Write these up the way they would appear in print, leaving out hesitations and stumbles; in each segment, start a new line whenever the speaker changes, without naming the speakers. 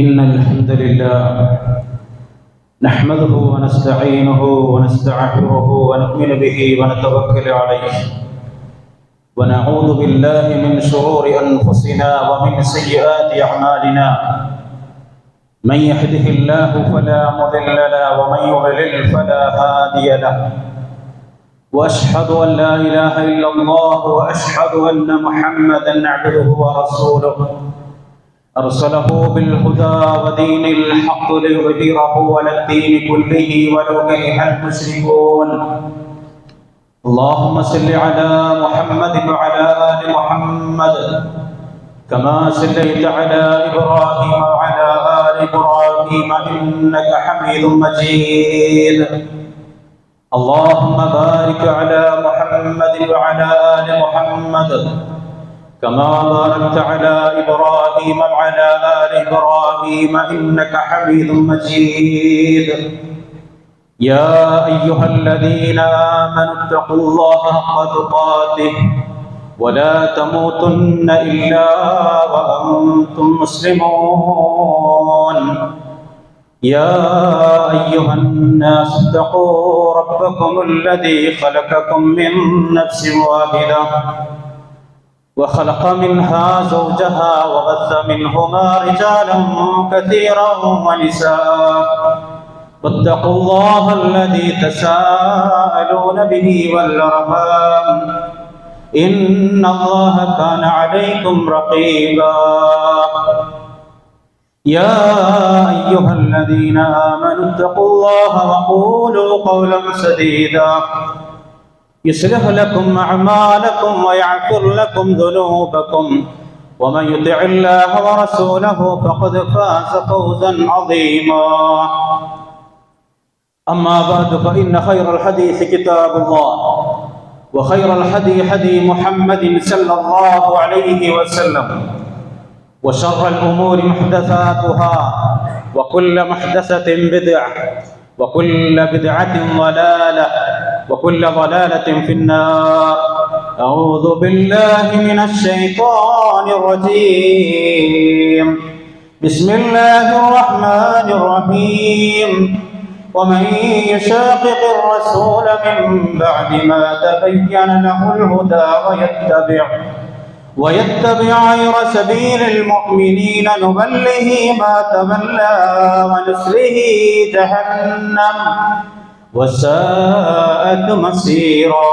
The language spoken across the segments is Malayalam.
إن الحمد لله نحمده ونستعينه ونستغفره ونؤمن به ونتوكل عليه ونعوذ بالله من شرور أنفسنا ومن سيئات أعمالنا من يهده الله فلا مضل له ومن يضلل فلا هادي له وأشهد أن لا إله إلا الله وأشهد أن محمدا عبده ورسوله أرسله بالهدى ودين الحق ليظهره على الدين كله ولو كره المشركون اللهم صل على محمد وعلى آل محمد كما صليت على إبراهيم وعلى آل إبراهيم إنك حميد مجيد اللهم بارك على محمد وعلى آل محمد كما باركت على إبراهيم وعلى آل إبراهيم إنك حميد مجيد يا أيها الذين آمنوا اتقوا الله حق تقاته ولا تموتن إلا وأنتم مسلمون يا أيها الناس اتقوا ربكم الذي خلقكم من نفس واحدة وخلق منها زوجها وبث منهما رجالا كثيرا ونساء واتقوا الله الذي تساءلون به والأرحام إن الله كان عليكم رقيبا يا أيها الذين آمنوا اتقوا الله وقولوا قولا سديدا يصلح لكم أعمالكم ويغفر لكم ذنوبكم ومن يطع الله ورسوله فقد فاز فوزا عظيما أما بعد فإن خير الحديث كتاب الله وخير الهدي هدي محمد صلى الله عليه وسلم وشر الأمور محدثاتها وكل محدثة بدعة وكل بدعة ضلالة وكل ضلالة في النار أعوذ بالله من الشيطان الرجيم بسم الله الرحمن الرحيم ومن يشاقق الرسول من بعد ما تبين له الهدى ويتبع غير سبيل المؤمنين نبله ما تولى ونصله جهنم وساءت مصيرا.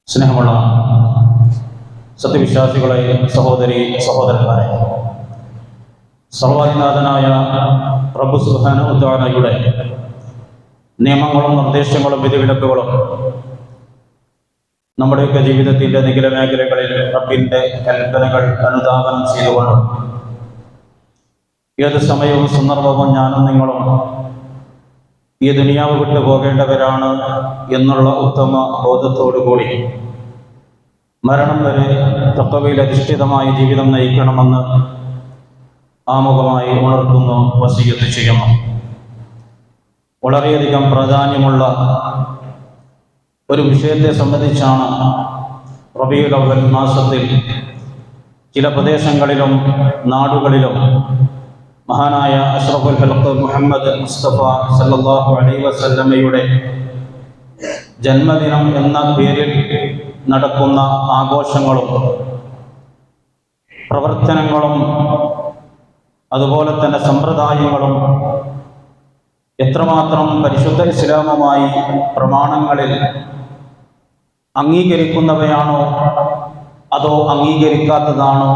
സ്നേഹമുള്ള സത്യവിശ്വാസികളെ, സഹോദരി സഹോദരന്മാരെ, സർവ്വാധിനാഥനായ റബ്ബ് സുബ്ഹാനഹു വ തആലയുടെ നിയമങ്ങളും നിർദ്ദേശങ്ങളും വിധിവിലക്കുകളും നമ്മുടെയൊക്കെ ജീവിതത്തിന്റെ നിഖില മേഖലകളിൽ റബ്ബിന്റെ കൽപ്പനകൾ അനുധാവനം ചെയ്തുകൊണ്ട് ഏത് സമയവും സന്ദർഭവും ഞാനും നിങ്ങളും ഈ ദുനിയാവ് വിട്ടു പോകേണ്ടവരാണ് എന്നുള്ള ഉത്തമ ബോധത്തോടുകൂടി മരണം വരെ തഖ്വയിൽ അധിഷ്ഠിതമായ ജീവിതം നയിക്കണമെന്ന് ആമുഖമായി ഉണർത്തുന്നു, വസിയ്യത്ത് ചെയ്യുന്നു. വളരെയധികം പ്രാധാന്യമുള്ള ഒരു വിഷയത്തെ സംബന്ധിച്ചാണ് റബീഉൽ അവ്വൽ മാസത്തിൽ ചില പ്രദേശങ്ങളിലും നാടുകളിലും മഹാനായ അഷ്റഫുൽ ഖൽഖ് മുഹമ്മദ് മുസ്തഫ സല്ലല്ലാഹു അലൈഹി വസല്ലമയുടെ ജന്മദിനം എന്ന പേരിൽ നടക്കുന്ന ആഘോഷങ്ങളും പ്രവർത്തനങ്ങളും അതുപോലെ തന്നെ സമ്പ്രദായങ്ങളും എത്രമാത്രം പരിശുദ്ധ ഇസ്ലാമുമായി പ്രമാണങ്ങളിൽ അംഗീകരിക്കുന്നവയാണോ അതോ അംഗീകരിക്കാത്തതാണോ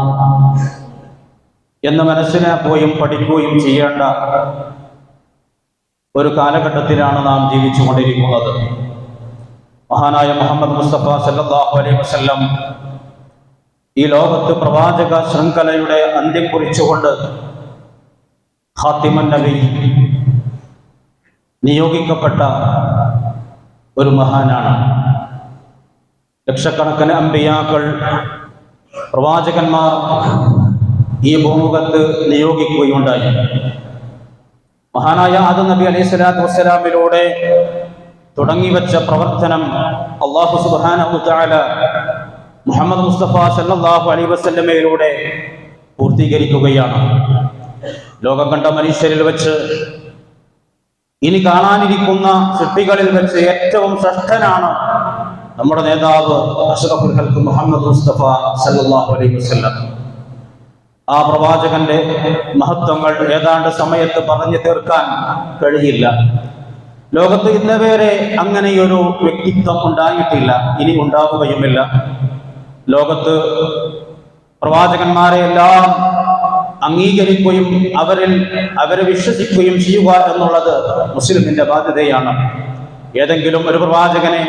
എന്ന് മനസ്സിലാക്കുകയും പഠിക്കുകയും ചെയ്യേണ്ട ഒരു കാലഘട്ടത്തിലാണ് നാം ജീവിച്ചുകൊണ്ടിരിക്കുന്നത്. മഹാനായ മുഹമ്മദ് മുസ്തഫ സല്ലല്ലാഹു അലൈഹി വസല്ലം ഈ ലോകത്ത് പ്രവാചക ശൃംഖലയുടെ അന്ത്യം കുറിച്ചുകൊണ്ട് ഖാത്തിമുൻ നബി നിയോഗിക്കപ്പെട്ട ഒരു മഹാനാണ്. ലക്ഷക്കണക്കിന് അമ്പിയാക്കൾ, പ്രവാചകന്മാർ ഈ ഭൂമുഖത്ത് നിയോഗിക്കുകയുണ്ടായി. മഹാനായ ആദം നബി അലൈഹി സ്വലാത്തു വസ്സലാമിലൂടെ തുടങ്ങിവെച്ച പ്രവർത്തനം അല്ലാഹു സുബ്ഹാനഹു വ തആല മുഹമ്മദ് മുസ്തഫ സല്ലല്ലാഹു അലൈഹി വസല്ലമയിലൂടെ പൂർത്തീകരിക്കുകയാണ്. ലോകം കണ്ട മനുഷ്യരിൽ വെച്ച് ഇനി കാണാനിരിക്കുന്ന സൃഷ്ടികളിൽ വെച്ച് ഏറ്റവും ശ്രേഷ്ഠനാണ് നമ്മുടെ നേതാവ് അഷ്റഫുൽ ഖൽഖ് മുഹമ്മദ് മുസ്തഫ സല്ലല്ലാഹു അലൈഹി വസല്ലം. ആ പ്രവാചകന്റെ മഹത്വങ്ങൾ ഏതാണ്ട് സമയത്ത് പറഞ്ഞു തീർക്കാൻ കഴിയില്ല. ലോകത്ത് ഇന്നേവരെ അങ്ങനെയൊരു വ്യക്തിത്വം ഉണ്ടായിട്ടില്ല, ഇനി ഉണ്ടാവുകയുമില്ല. ലോകത്ത് പ്രവാചകന്മാരെ എല്ലാം അംഗീകരിക്കുകയും അവരെ വിശ്വസിക്കുകയും ചെയ്യുക എന്നുള്ളത് മുസ്ലിമിന്റെ ബാധ്യതയാണ്. ഏതെങ്കിലും ഒരു പ്രവാചകനെ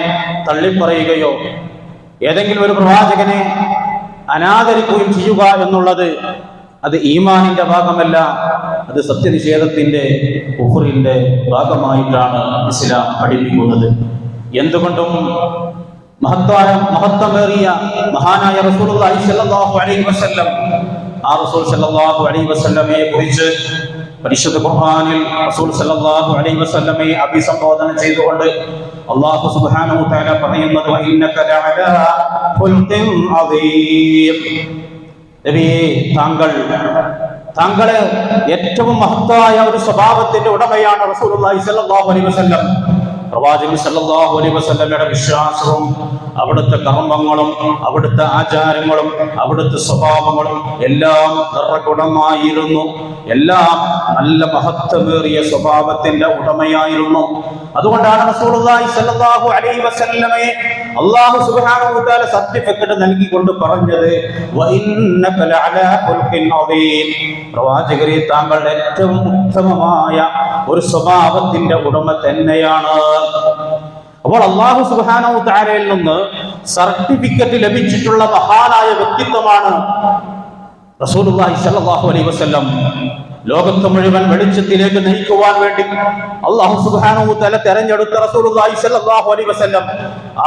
തള്ളിപ്പറയുകയോ ഏതെങ്കിലും ഒരു പ്രവാചകനെ അനാദരിക്കുകയും ചെയ്യുക എന്നുള്ളത് അത് ഈമാനിന്റെ ഭാഗമല്ല, അത് സത്യനിഷേധത്തിന്റെ കുഫറിന്റെ ഭാഗമായിട്ടാണ് ഇസ്ലാം പഠിപ്പിക്കുന്നത്. എന്തുകൊണ്ടും മഹത്വമേറിയ മഹാനായ റസൂലുള്ളാഹി സ്വല്ലല്ലാഹു അലൈഹി വസല്ലം, ആ റസൂൽ സ്വല്ലല്ലാഹു അലൈഹി വസല്ലമയെ കുറിച്ച് പരിശുദ്ധ ഖുർആനിൽ റസൂൽ സല്ലല്ലാഹു അലൈഹി വസല്ലമയെ അഭിസംബോധന ചെയ്തുകൊണ്ട് അല്ലാഹു സുബ്ഹാനഹു വ തആല പറയുന്നത് വഇന്നക ലഅലാ ഖുൽഖിൻ അദീം. നബിയേ, താങ്കളെ ഏറ്റവും മഹത്തായ ഒരു സ്വഭാവത്തിന്റെ ഉടമയാണ് റസൂലുള്ളാഹി സ്വല്ലല്ലാഹു അലൈഹി വസല്ലം. പ്രവാചകൻ സല്ലല്ലാഹു അലൈഹി വസല്ലമയുടെ വിശ്വാസവും അവിടുത്തെ കർമ്മങ്ങളും അവിടുത്തെ ആചാരങ്ങളും അവിടുത്തെ സ്വഭാവങ്ങളും എല്ലാം നിറകുടമായിരുന്നു. എല്ലാം നല്ല മഹത്വമേറിയ സ്വഭാവത്തിന്റെ ഉടമയായിരുന്നു. അതുകൊണ്ടാണ് റസൂലുള്ളാഹി സ്വല്ലല്ലാഹു അലൈഹി വസല്ലമയെ അല്ലാഹു സുബ്ഹാനഹു വ തആല സർട്ടിഫിക്കറ്റ് നൽകിക്കൊണ്ട് പറഞ്ഞത് വഇന്നക ലഅലാ ഖുൽഖിൻ അദീം. പ്രവാചകരെ, താങ്കൾ ഏറ്റവും ഉത്തമമായ ഒരു സ്വഭാവത്തിന്റെ ഉടമ തന്നെയാണ്. അപ്പോൾ അല്ലാഹു സുബ്ഹാനഹു വ തആലയിൽ നിന്ന് സർട്ടിഫിക്കറ്റ് ലഭിച്ചിട്ടുള്ള മഹാനായ വ്യക്തിത്വമാണ് റസൂലുള്ളാഹി സ്വല്ലല്ലാഹു അലൈഹി വസല്ലം. ലോകത്തെ മുഴുവൻ വെളിച്ചത്തിലേക്ക് നയിക്കുവാൻ വേണ്ടി അല്ലാഹു സുബ്ഹാനഹു വ തആല തെരഞ്ഞെടുത്ത റസൂലുള്ളാഹി സ്വല്ലല്ലാഹു അലൈഹി വസല്ലം.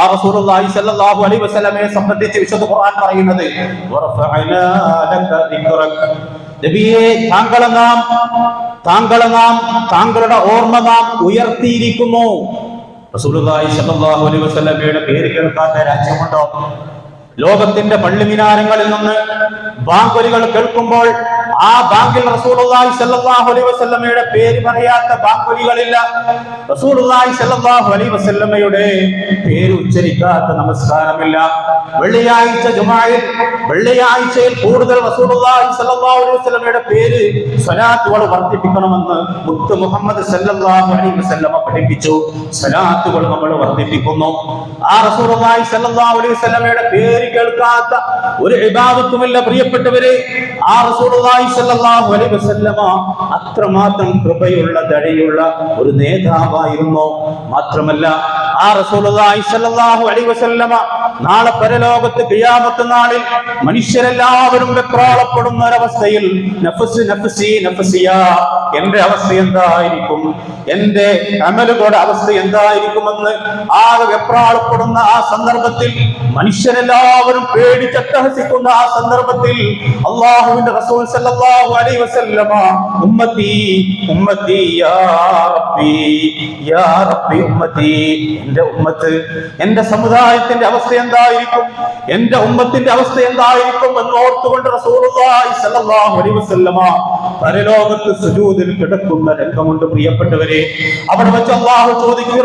ആ റസൂലുള്ളാഹി സ്വല്ലല്ലാഹു അലൈഹി വസല്ലമയെ സംബന്ധിച്ച് വിശുദ്ധ ഖുർആൻ പറയുന്നത് വറഫഅനാ ലക ദിക്റക. നബിയേ, താങ്കളുടെ ഓർമ്മ നാം ഉയർത്തിയിരിക്കുന്നു. റസൂലുള്ളാഹി സ്വല്ലല്ലാഹു അലൈഹി വസല്ലമയുടെ പേര് കേൾക്കാത്ത രാജ്യമുണ്ടോ? ലോകത്തിന്റെ പള്ളിമിനാരങ്ങളിൽ നിന്ന് ബാങ്കുലികൾ കേൾക്കുമ്പോൾ ആ ബാങ്കിൽ റസൂലുള്ളാഹി സ്വല്ലല്ലാഹു അലൈഹി വസല്ലമയുടെ പേര് പറയാത്ത ബാങ്കുലികളില്ല. റസൂലുള്ളാഹി സ്വല്ലല്ലാഹു അലൈഹി വസല്ലമയുടെ പേര് ഉച്ചരിക്കാത്ത നമസ്കാരമില്ല. വെള്ളിയാഴ്ചയിൽ കൂടുതൽ റസൂലുള്ളാഹി സ്വല്ലല്ലാഹു അലൈഹി വസല്ലമയുടെ പേര് സ്വലാത്തുകൾ വർദ്ധിപ്പിക്കണമെന്ന് മുത്ത് മുഹമ്മദ് സ്വല്ലല്ലാഹു അലൈഹി വസല്ലമ പഠിപ്പിച്ചു. സ്വലാത്തുകൾ നമ്മൾ വർദ്ധിപ്പിക്കുന്നു. ആ റസൂലുള്ളാഹി സ്വല്ലല്ലാഹു അലൈഹി വസല്ലമയുടെ പേര് കേൾക്കാത്ത ഒരു ഇബാദത്തുമില്ല പ്രിയപ്പെട്ടവരെ. ആ റസൂലുള്ളാഹി സ്വല്ലല്ലാഹു അലൈഹി വസല്ലമ അത്രമാത്രം കൃപയുള്ള ദയയുള്ള ഒരു നേതാവായിരുന്നു. മാത്രമല്ല, ആ റസൂലുള്ളാഹി സ്വല്ലല്ലാഹു അലൈഹി വസല്ലമ നാളെ പരലോകത്ത് ഖിയാമത്ത് നാളിൽ മനുഷ്യരെല്ലാവരും വെപ്രാളപ്പെടുന്ന ഒരവസ്ഥയിൽ നഫ്സി നഫ്സി നഫ്സിയ, എന്റെ അവസ്ഥ എന്തായിരിക്കും, എന്റെ അമലുകളുടെ അവസ്ഥ എന്തായിരിക്കുമെന്ന് ആകെ വെപ്രാളപ്പെടുന്ന ആ സന്ദർഭത്തിൽ, മനുഷ്യരെല്ലാവരും പേടിച്ചട്ടഹസിക്കുന്ന ആ സന്ദർഭത്തിൽ അല്ലാഹുവിന്റെ റസൂൽ സല്ലല്ലാഹു അലൈഹി വസല്ലമ ഉമ്മത്തി ഉമ്മത്തി യാ റബ്ബി ഉമ്മത്തി, എന്റെ ഉമ്മത്ത്, എന്റെ സമുദായത്തിന്റെ അവസ്ഥ എന്തായിരിക്കും, എന്റെ ഉമ്മത്തിന്റെ അവസ്ഥ എന്തായിരിക്കും എന്ന് ഓർത്തുകൊണ്ട് റസൂലുള്ളാഹി സ്വല്ലല്ലാഹു അലൈഹി വസല്ലമ പരലോകത്ത് സുജൂദിൽ കിടക്കുന്ന രംഗമുണ്ട് പ്രിയപ്പെട്ടവരെ. അവിടെ വെച്ച് അല്ലാഹു ചോദിക്കും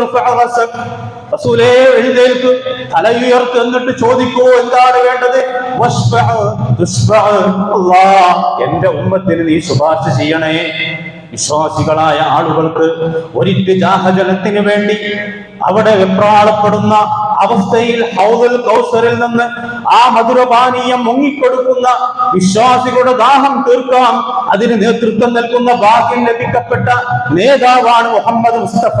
റസൂലേ, എഴുന്നേൽക്ക്, തല ഉയർത്ത്, എന്നിട്ട് ചോദിക്കൂ എന്താണ് വേണ്ടത്. എന്റെ ഉമ്മത്തിന് നീ ശുപാർശ ചെയ്യണേ. വിശ്വാസികളായ ആളുകൾക്ക് ഒരിറ്റ് ജാഹജലത്തിന് വേണ്ടി അവിടെ വെപ്രാളപ്പെടുന്ന അവസ്ഥയിൽ ഹൗദുൽ കൗസറിൽ നിന്ന് ആ മധുരപാനീയം മുങ്ങിക്കൊടുക്കുന്ന വിശ്വാസികളുടെ ദാഹം തീർക്കാം അതിന് നേതൃത്വം നൽകുന്ന ഭാഗ്യം ലഭിക്കപ്പെട്ട നേതാവാണ് മുഹമ്മദ് മുസ്തഫ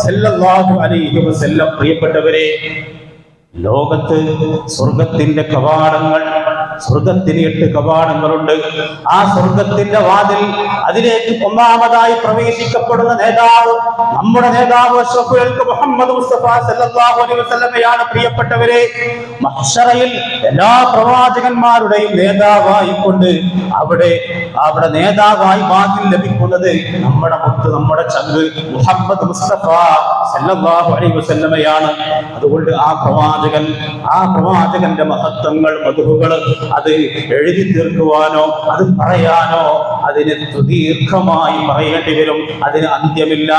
സല്ലല്ലാഹു അലൈഹി വസല്ലം. പ്രിയപ്പെട്ടവരെ, ലോകത്ത് സ്വർഗത്തിന്റെ കവാടങ്ങൾ, സ്വർഗത്തിന് 8 കവാടങ്ങളുണ്ട്. ആ സ്വർഗത്തിന്റെ വാതിൽ, അതിലേക്ക് ഒന്നാമതായി പ്രവേശിക്കപ്പെടുന്ന നേതാവ് നമ്മുടെ നേതാവ് അഷ്റഫുൽ ഖൽഖ് മുഹമ്മദ് മുസ്തഫ സല്ലല്ലാഹു അലൈഹി വസല്ലമയാണ്. പ്രിയപ്പെട്ടവരെ, മഹ്ശറയിൽ എല്ലാ പ്രവാചകന്മാരുടെയും നേതാവായി കൊണ്ട് അവിടെ നേതാവായി വാതിൽ ലഭിക്കുന്നത് നമ്മുടെ മുത്ത്, നമ്മുടെ ചങ്ക് മുഹമ്മദ് മുസ്തഫ സല്ലല്ലാഹു അലൈഹി വസല്ലമയാണ്. അതുകൊണ്ട് ആ പ്രവാചകന്റെ മഹത്വങ്ങൾ, മധുഹുകൾ അത് എഴുതി തീർക്കുവാനോ അത് പറയാനോ അതിന് ദീർഘമായി പറയേണ്ടി വരും. അതിന് അന്ത്യമില്ല.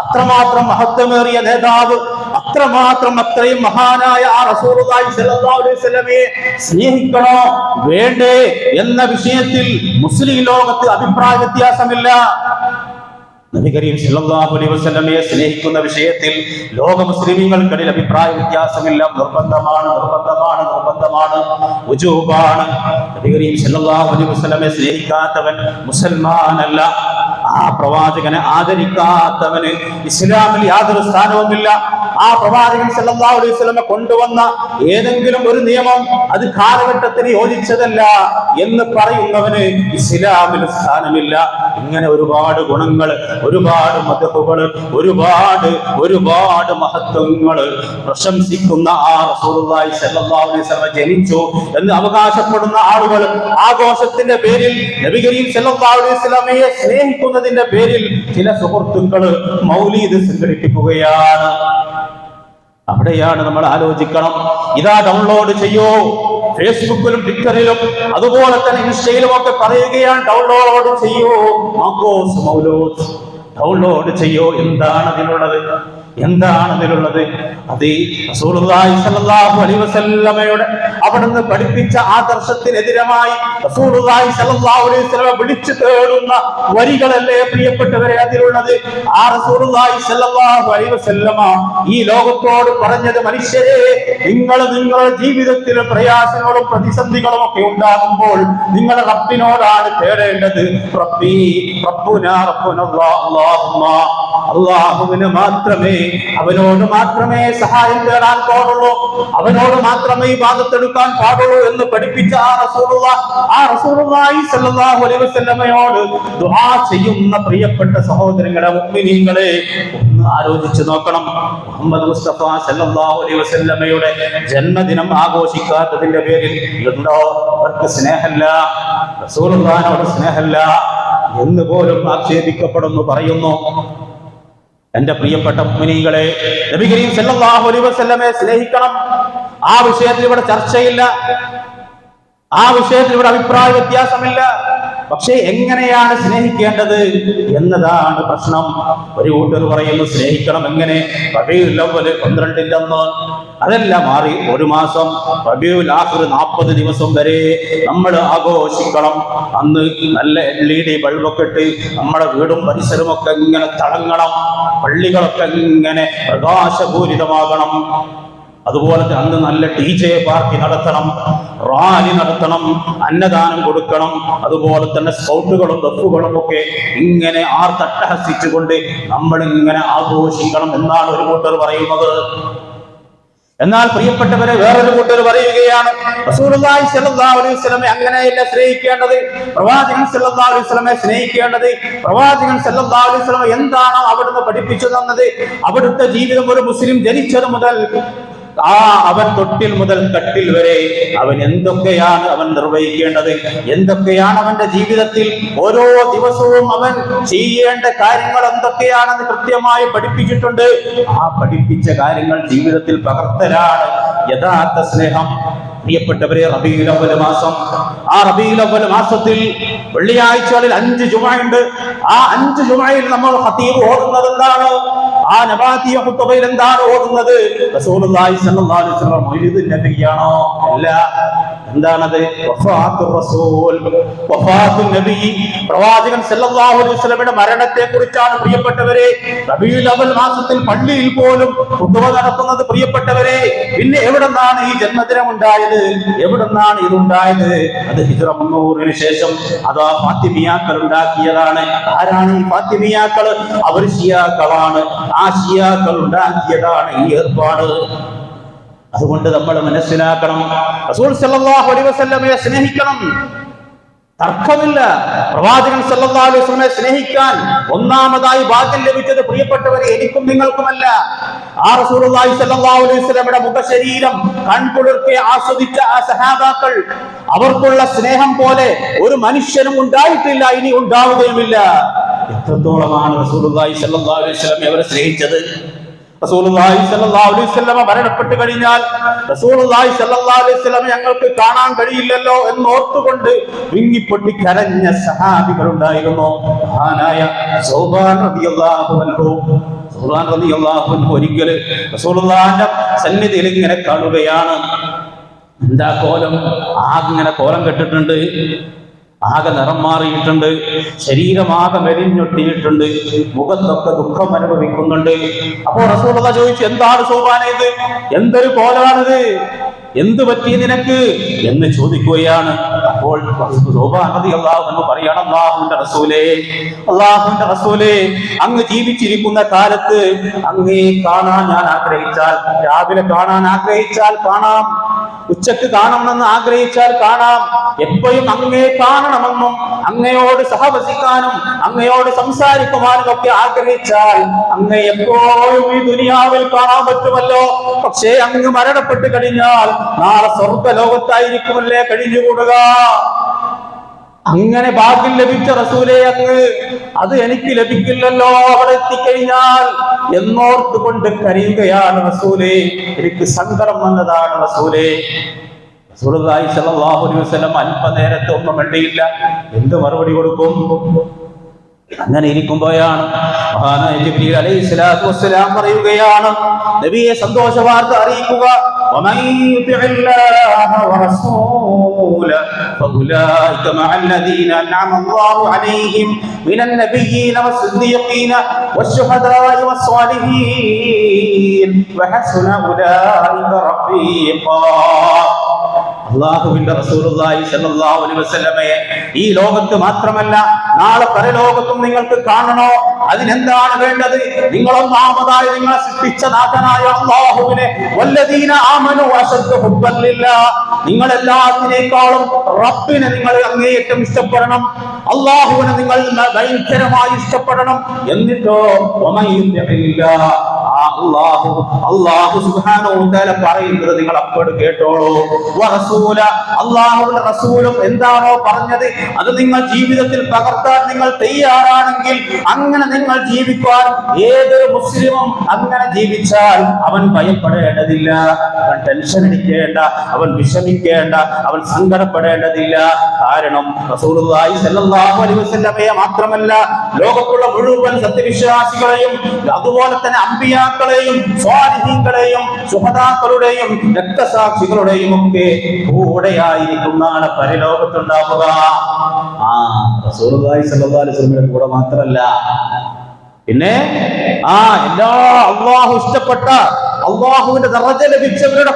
അത്രമാത്രം മഹത്വമേറിയ നേതാവ്, അത്രയും മഹാനായ ആ റസൂലുള്ളാഹി സ്വല്ലല്ലാഹു അലൈഹി വസല്ലമയെ സ്നേഹിക്കണോ വേണ്ടേ എന്ന വിഷയത്തിൽ മുസ്ലിം ലോകത്ത് അഭിപ്രായ വ്യത്യാസമില്ല. നബി കരീം സല്ലല്ലാഹു അലൈഹി വസല്ലമയെ സ്നേഹിക്കുന്ന വിഷയത്തിൽ ലോക മുസ്ലിമീങ്ങൾക്കിടയിൽ അഭിപ്രായ വ്യത്യാസമില്ല. നിർബന്ധമാണ്, വുജൂബാണ്. നബി കരീം സല്ലല്ലാഹു അലൈഹി വസല്ലമയെ സ്നേഹിക്കാത്തവൻ മുസൽമാനല്ല. ആ പ്രവാചകനെ ആദരിക്കാത്തവന് ഇസ്ലാമിൽ യാതൊരു സ്ഥാനവുമില്ല. ആ പ്രവാചകൻ സല്ലല്ലാഹു അലൈഹി വസല്ലം കൊണ്ടുവന്ന ഏതെങ്കിലും ഒരു നിയമം അത് കാലഘട്ടത്തിന് യോജിച്ചതല്ല എന്ന് പറയുന്നവന് ഇസ്ലാമിൽ സ്ഥാനമില്ല. ഇങ്ങനെ ഒരുപാട് ഗുണങ്ങൾ, ഒരുപാട് മദ്ഹുകൾ, ഒരുപാട് മഹത്വങ്ങൾ പ്രശംസിക്കുന്ന ആ റസൂലുള്ളാഹി സ്വല്ലല്ലാഹു അലൈഹി വസല്ലം ജനിച്ചു എന്ന് അവകാശപ്പെടുന്ന ആളുകൾ ആഘോഷത്തിന്റെ പേരിൽ നബി കരീം സല്ലല്ലാഹു അലൈഹി വസല്ലമയെ സ്നേഹിക്കുന്നതിന്റെ പേരിൽ ചില സുഹൃത്തുക്കൾ മൗലീദ് സംഘടിപ്പിക്കുകയാണ്. അവിടെയാണ് നമ്മൾ ആലോചിക്കണം. ഇതാ ഡൗൺലോഡ് ചെയ്യൂ. ഫേസ്ബുക്കിലും ട്വിറ്ററിലും അതുപോലെ തന്നെ ഇൻസ്റ്റയിലും ഒക്കെ പറയുകയാണ് ഡൗൺലോഡ് ചെയ്യൂ, മാക്കോസ് മൗലൂദ് ഡൗൺലോഡ് ചെയ്യൂ. എന്താണ് അതിലുള്ളത്? അത് റസൂലുള്ളാഹി സ്വല്ലല്ലാഹു അലൈഹി വസല്ലമയുടെ അവിടുന്ന് പഠിപ്പിച്ച ആദർശത്തിനെതിരമായി റസൂലുള്ളാഹി സ്വല്ലല്ലാഹു അലൈഹി വസല്ലമ വിളിച്ചു തേടുന്ന വരികളല്ലേ പ്രിയപ്പെട്ടവരെ അതിലുള്ളത്. ആ റസൂലുള്ളാഹി സ്വല്ലല്ലാഹു അലൈഹി വസല്ലമ ഈ ലോകത്തോട് പറഞ്ഞത്, മനുഷ്യരെ, നിങ്ങളുടെ ജീവിതത്തിൽ പ്രയാസങ്ങളും പ്രതിസന്ധികളും ഒക്കെ ഉണ്ടാകുമ്പോൾ നിങ്ങൾ റബ്ബിനോടാണ് തേടേണ്ടത്. അല്ലാഹുവിനെ മാത്രമേ, അവനോട് മാത്രമേ സഹായം തേടാൻ പാടുള്ളൂ, അവനോട് മാത്രമേ ഇബാദത്തെടുക്കാൻ പാടുള്ളൂ എന്ന് പഠിപ്പിച്ച ആ റസൂലുള്ളാഹി സ്വല്ലല്ലാഹു അലൈഹി വസല്ലമയോട് ദുആ ചെയ്യുന്ന പ്രിയപ്പെട്ട സഹോദരങ്ങളെ, മുഅ്മിനീങ്ങളെ, ഒന്ന് ആലോചിച്ചു നോക്കണം. മുഹമ്മദ് മുസ്തഫ സ്വല്ലല്ലാഹു അലൈഹി വസല്ലമയുടെ ജന്മദിനം ആഘോഷിക്കാത്തതിന്റെ പേരിൽ ഉണ്ടോ അവർക്ക് സ്നേഹമില്ല, റസൂലുള്ളാഹിയോട് സ്നേഹമില്ല എന്ന് പോലും ആക്ഷേപിക്കപ്പെടുന്നു, പറയുന്നു. എന്റെ പ്രിയപ്പെട്ട മുഅ്മിനീങ്ങളെ, നബി കരീം സല്ലല്ലാഹു അലൈഹി വസല്ലമയെ സ്നേഹിക്കണം. ആ വിഷയത്തിൽ ഇവിടെ ചർച്ചയില്ല, ആ വിഷയത്തിൽ ഇവിടെ അഭിപ്രായ വ്യത്യാസമില്ല. പക്ഷേ എങ്ങനെയാണ് സ്നേഹിക്കേണ്ടത് എന്നതാണ് പ്രശ്നം. ഒരു കൂട്ടർ പറയുന്നു സ്നേഹിക്കണം എങ്ങനെ, റബീഉൽ അവ്വൽ 12-ന്റെ അന്ന്, അതല്ല മാറി ഒരു മാസം റബീഉൽ ആഖിർ 40 ദിവസം വരെ നമ്മൾ ആഘോഷിക്കണം. അന്ന് നല്ല LED ബൾബൊക്കെ ഇട്ട് നമ്മുടെ വീടും പരിസരവും ഒക്കെ ഇങ്ങനെ തിളങ്ങണം, പള്ളികളൊക്കെ ഇങ്ങനെ പ്രകാശപൂരിതമാകണം. അതുപോലെ അന്ന് നല്ല DJ പാർട്ടി നടത്തണം, റാലി നടത്തണം, അന്നദാനം കൊടുക്കണം. അതുപോലെ തന്നെ സ്കൗട്ടുകളും ദഫുകളും ഒക്കെ ഇങ്ങനെ ആർത്തട്ടഹസിച്ചുകൊണ്ട് നമ്മൾ ഇങ്ങനെ ആഘോഷിക്കണം എന്നാണ് ഒരു കൂട്ടർ പറയുന്നത്. എന്നാൽ പ്രിയപ്പെട്ടവരെ, വേറൊരു കൂട്ടർ പറയുകയാണ് റസൂലുള്ളാഹി സ്വല്ലല്ലാഹു അലൈഹി വസല്ലമയെ അങ്ങനെയല്ല സ്നേഹിക്കേണ്ടത്, പ്രവാചകൻ സ്വല്ലല്ലാഹു അലൈഹി വസല്ലമയെ സ്നേഹിക്കേണ്ടത്. പ്രവാചകൻ സ്വല്ലല്ലാഹു അലൈഹി വസല്ലം എന്താണോ അവിടുന്ന് പഠിപ്പിച്ചു തന്നത്, അവിടുത്തെ ജീവിതം ഒരു മുസ്ലിം ജനിച്ചത് മുതൽ അവൻ തൊട്ടിൽ മുതൽ കട്ടിൽ വരെ അവൻ എന്തൊക്കെയാണ് അവൻ നിർവഹിക്കേണ്ടത്, എന്തൊക്കെയാണ് അവന്റെ ജീവിതത്തിൽ ഓരോ ദിവസവും അവൻ ചെയ്യേണ്ട കാര്യങ്ങൾ എന്തൊക്കെയാണെന്ന് കൃത്യമായി പഠിപ്പിച്ചിട്ടുണ്ട്. ആ പഠിപ്പിച്ച കാര്യങ്ങൾ ജീവിതത്തിൽ പകർത്തലാണ് യഥാർത്ഥ സ്നേഹം. പ്രിയപ്പെട്ടവരെ, റബീഉൽ അവ്വൽ മാസം, ആ റബീഉൽ അവ്വൽ മാസത്തിൽ വെള്ളിയാഴ്ചകളിൽ 5 ജുമഅയുണ്ട്. ആ 5 ജുമഅയിൽ നമ്മൾ ഖതീബ് ഓതുന്നത് എന്താണ്? ആ നബാത്തിയ ഖുതുബയിൽ എന്താണ് ഓതുന്നത്? റസൂലുള്ളാഹി സ്വല്ലല്ലാഹു അലൈഹി വസല്ലം മൗലിദുൻ നബിയാണോ? അല്ല. എന്താണത്? വഫാത്തുർ റസൂൽ, വഫാത്തുൻ നബി, പ്രവാചകൻ സല്ലല്ലാഹു അലൈഹി വസല്ലമയുടെ മരണത്തെ കുറിച്ചാണ് പ്രിയപ്പെട്ടവരെ. റബീഉൽ അവ്വൽ മാസത്തിൽ പള്ളിയിൽ പോലും ഖുതുബ നടത്തുന്നത് പ്രിയപ്പെട്ടവരെ. പിന്നെ എവിടെന്നാണ് ഈ ജന്മദിനം ഉണ്ടായത്? എവിടെന്നാണ് ഇതുണ്ടായത്? അത് ഹിജ്റ 300-ന് ശേഷം അതാ ഫാത്തിമിയാക്കൾ ഉണ്ടാക്കിയതാണ്. ആരാണ് ഈ ഫാത്തിമിയാക്കൾ? അവർ ഷിയാക്കളാണ്. ആ ഷിയാക്കൾ ഉണ്ടാക്കിയതാണ് ഈ ഏർപ്പാട്. അതുകൊണ്ട് നമ്മൾ മനസ്സിലാക്കണം, റസൂൽ സല്ലല്ലാഹു അലൈഹി വസല്ലമയെ സ്നേഹിക്കണം, തർക്കമില്ല. പ്രവാചകൻ സല്ലല്ലാഹു അലൈഹി വസല്ലമയെ സ്നേഹിക്കാൻ ഒന്നാമതായി ഭാഗ്യം ലഭിച്ചത് പ്രിയപ്പെട്ടവരെ എനിക്കും നിങ്ങൾക്കുമല്ല. ആ റസൂലുള്ളാഹി സല്ലല്ലാഹു അലൈഹി വസല്ലമയുടെ മുഖശരീരം കൺകുളിർക്കെ ആസ്വദിച്ച ആ സഹാബാക്കൾ, അവർക്കുള്ള സ്നേഹം പോലെ ഒരു മനുഷ്യനും ഉണ്ടായിട്ടില്ല, ഇനി ഉണ്ടാവുകയുമില്ല. എത്രത്തോളമാണ് റസൂലുള്ളാഹി സ്വല്ലല്ലാഹു അലൈഹി വസല്ലം അവരെ സ്നേഹിച്ചത്? റസൂലുള്ളാഹി സ്വല്ലല്ലാഹു അലൈഹി വസല്ലം മരണപ്പെട്ടു കഴിഞ്ഞാൽ റസൂലുള്ളാഹി സ്വല്ലല്ലാഹു അലൈഹി വസല്ലം ഞങ്ങൾക്ക് കാണാൻ കഴിയില്ലല്ലോ എന്നോർത്തുകൊണ്ട് വിങ്ങിപ്പൊട്ടി കരഞ്ഞ സഹാബികൾ ഉണ്ടായിരുന്നു. മഹാനായ സൗബാൻ റളിയല്ലാഹു അൻഹു ഒരിക്കൽ റസൂലുള്ളാഹിന്റെ സന്നിധിയിൽ ഇങ്ങനെ കാണുകയാണ്. എന്താ കോലം? ആകെ കോലം കെട്ടിട്ടുണ്ട്, ആകെ നിറം മാറിയിട്ടുണ്ട്, ശരീരമാകെ മെലിഞ്ഞൊട്ടിയിട്ടുണ്ട്, മുഖത്തൊക്കെ ദുഃഖം അനുഭവിക്കുന്നുണ്ട്. അപ്പോൾ റസൂലുള്ളാഹി ചോദിച്ചു, എന്താണ് സൗബാനെ ഇത്? എന്തൊരു കോലാണിത്? എന്ത് പറ്റി നിനക്ക് എന്ന് ചോദിക്കുകയാണ്. അപ്പോൾ സൗബാൻ റളിയല്ലാഹു അൻഹു പറയാണ്, അല്ലാഹുവിന്റെ റസൂലേ, അങ്ങ് ജീവിച്ചിരിക്കുന്ന കാലത്ത് അങ്ങേ കാണാൻ ഞാൻ ആഗ്രഹിച്ചാൽ, രാവിലെ കാണാൻ ആഗ്രഹിച്ചാൽ കാണാം, ഉച്ചക്ക് കാണണമെന്ന് ആഗ്രഹിച്ചാൽ കാണാം, എപ്പോഴും അങ്ങേ കാണണമെന്നും അങ്ങയോട് സഹവസിക്കാനും അങ്ങയോട് സംസാരിക്കുവാനും ഒക്കെ ആഗ്രഹിച്ചാൽ അങ്ങേ എപ്പോഴും ഈ ദുനിയാവിൽ കാണാൻ പറ്റുമല്ലോ. പക്ഷേ അങ്ങ് മരണപ്പെട്ട് കഴിഞ്ഞാൽ നാളെ സ്വർഗ്ഗലോകത്തായിരിക്കുമല്ലേ കഴിഞ്ഞുകൂടുക. അങ്ങനെ ഭാഗ്യം ലഭിച്ച റസൂലേ, അങ്ങ് അത് എനിക്ക് ലഭിക്കില്ലല്ലോ അവിടെ എത്തിക്കഴിഞ്ഞാൽ എന്നോർത്തുകൊണ്ട് കരയുകയാണ് റസൂലേ. എനിക്ക് സങ്കടം വന്നതാണ് റസൂലേ. റസൂലുള്ളാഹി സ്വല്ലല്ലാഹു അലൈഹി വസല്ലം അല്പനേരത്തെ ഒന്നും വേണ്ടിയില്ല, എന്ത് മറുപടി കൊടുക്കും? അങ്ങനെ ഇരിക്കുമ്പോഴാണ് മഹാനായ ജിബ്രീൽ അലൈഹിസ്സലാത്തു വസ്സലാം പറയുകയാണ്, നബിയെ സന്തോഷ വാർത്ത അറിയിക്കുക, ومن يطع الله ورسوله فاولئك مع الذين انعم الله عليهم من النبيين والصديقين والشهداء والصالحين وحسن اولئك رفيقا. അല്ലാഹുവിന്റെ റസൂലുള്ളാഹി സ്വല്ലല്ലാഹു അലൈഹി വസല്ലമയെ ഈ ലോകത്ത് മാത്രമല്ല നാളെ പരലോകത്തും നിങ്ങൾക്ക് കാണണോ? അതിനെന്താണ് വേണ്ടത്? നിങ്ങൾ ഒന്നാമതായി നിങ്ങളെ സൃഷ്ടിച്ച നാഥനായ അല്ലാഹുവിനെ, വല്ലദീന ആമനു അശദ്ദു ഹുബ്ബൻ ലില്ലാഹ്, നിങ്ങൾ എല്ലാത്തിനേക്കാളും റബ്ബിനെ നിങ്ങൾ അങ്ങേയറ്റം ഇഷ്ടപ്പെടണം, അല്ലാഹുവിനെ നിങ്ങൾ ഭയങ്കരമായി ഇഷ്ടപ്പെടണം. എന്നിട്ടോ അല്ലാഹു സുബ്ഹാനഹു വ തആല പറയുന്നത് നിങ്ങൾ അപ്പോൾ കേട്ടോളൂ. വറസൂല, അല്ലാഹുവിന്റെ റസൂലും എന്താണോ പറഞ്ഞത് അത് നിങ്ങൾ ജീവിതത്തിൽ പകർത്താൻ നിങ്ങൾ തയ്യാറാണെങ്കിൽ അങ്ങനെ നിങ്ങൾ ജീവിക്കാൻ ഏതൊരു മുസ്ലിമും അങ്ങനെ ജീവിച്ചാൽ അവൻ ഭയപ്പെടേണ്ടതില്ല, അവൻ ടെൻഷൻ അടിക്കേണ്ട, അവൻ വിഷമിക്കേണ്ട, അവൻ സങ്കടപ്പെടേണ്ടതില്ല. കാരണം റസൂലുള്ളാഹി സ്വല്ലല്ലാഹു അലൈഹി വസല്ലമയെ മാത്രമല്ല ലോകത്തുള്ള മുഴുവൻ സത്യവിശ്വാസികളെയും അതുപോലെ തന്നെ അമ്പിയാക്കളെയും സ്വാലിഹീങ്ങളെയും ശുഹദാക്കളുടെയും രക്തസാക്ഷികളുടെയും ഒക്കെ കൂടെയായിരിക്കും നാളെ പരലോകത്തുണ്ടാവുക. റസൂലുള്ളാഹി സ്വല്ലല്ലാഹു അലൈഹി വസല്ലമയുടെ കൂടെ മാത്രമല്ല, പിന്നെ എല്ലാ അല്ലാഹു ഇഷ്ടപ്പെട്ട അല്ലാഹുവിന്റെ ദറജ ലഭിച്ചവരുടെ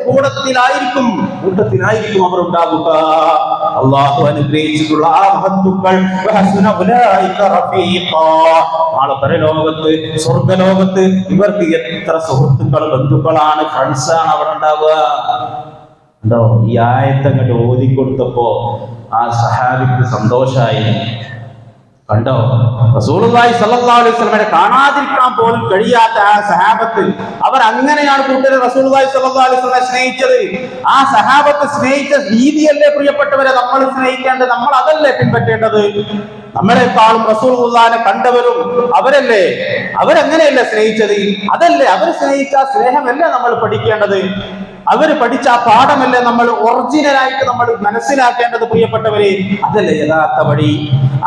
കൂട്ടത്തിലായിരിക്കും അവർ ഉണ്ടാവുക. അല്ലാഹു അനുഗ്രഹിച്ചിട്ടുള്ള ആ മഹത്തുക്കൾ നാളെ പരലോകത്ത് സ്വർഗ്ഗലോകത്ത് ഇവർക്ക് എത്ര സുഹൃത്തുക്കൾ, ബന്ധുക്കളാണ്, ഫ്രണ്ട്സാണ് അവിടെ ഉണ്ടാവുക. ഉണ്ടോ? ഈ ആയത്തങ്ങോട്ട് ഓതിക്കൊടുത്തപ്പോ ആ സഹാബിക്ക് സന്തോഷായി. കണ്ടോ? റസൂലുള്ളാഹി സ്വല്ലല്ലാഹു അലൈഹി വസല്ലമയെ കാണാതിരിക്കാൻ പോലും കഴിയാത്ത ആ സഹാബത്ത്, അവർ അങ്ങനെയാണ് കൂട്ടരെ റസൂലുള്ളാഹി സ്വല്ലല്ലാഹു അലൈഹി വസല്ലമയെ സ്നേഹിച്ചത്. ആ സഹാബത്ത് സ്നേഹിച്ച രീതിയല്ലേ പ്രിയപ്പെട്ടവരെ നമ്മൾ സ്നേഹിക്കേണ്ടത്? നമ്മൾ അതല്ലേ പിൻപറ്റേണ്ടത്? നമ്മളെക്കാളും റസൂലുള്ളാഹിനെ കണ്ടവരും അവരല്ലേ, അവരെങ്ങനെയല്ലേ സ്നേഹിച്ചത്? അതല്ലേ അവർ സ്നേഹിച്ച സ്നേഹമല്ലേ നമ്മൾ പഠിക്കേണ്ടത്? അവര് പഠിച്ച ആ പാഠമല്ലേ നമ്മൾ ഒറിജിനലായിട്ട് നമ്മൾ മനസ്സിലാക്കേണ്ടത്? പ്രിയപ്പെട്ടവരെ, അതല്ലേ യഥാർത്ഥ വഴി.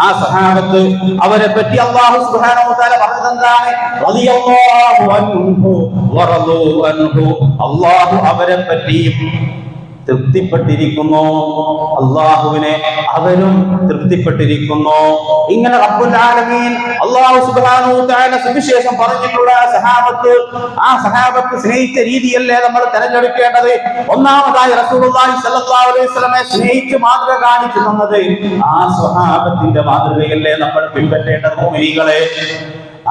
ആ സഹാബത്ത് അവരെ പറ്റി അല്ലാഹു സുബ്ഹാനഹു വ തആല പറഞ്ഞതെന്താണ്? റളിയല്ലാഹു അൻഹു വറളൂ അൻഹു, അല്ലാഹു അവരെ പറ്റിയും തൃപ്തിപ്പെട്ടിരിക്കുന്നു, അല്ലാഹുവിനെ അവരും തൃപ്തിപ്പെട്ടിരിക്കുന്നു. ഇങ്ങനെ റബ്ബുൽ ആലമീൻ അല്ലാഹു സുബ്ഹാനഹു വ തആല സുവിശേഷം പറഞ്ഞിട്ടുള്ള ആ സഹാബത്ത് സ്നേഹിച്ച രീതിയല്ലേ നമ്മൾ തിരഞ്ഞെടുക്കേണ്ടത്? ഒന്നാമതായി റസൂലുള്ളാഹി സ്വല്ലല്ലാഹു അലൈഹി വസല്ലമയെ സ്നേഹിച്ച് മാതൃക കാണിച്ചു തന്നത് ആ സ്വഹാബത്തിന്റെ മാതൃകയല്ലേ നമ്മൾ പിൻപറ്റേണ്ടത്? മുഅ്മിനീകളെ,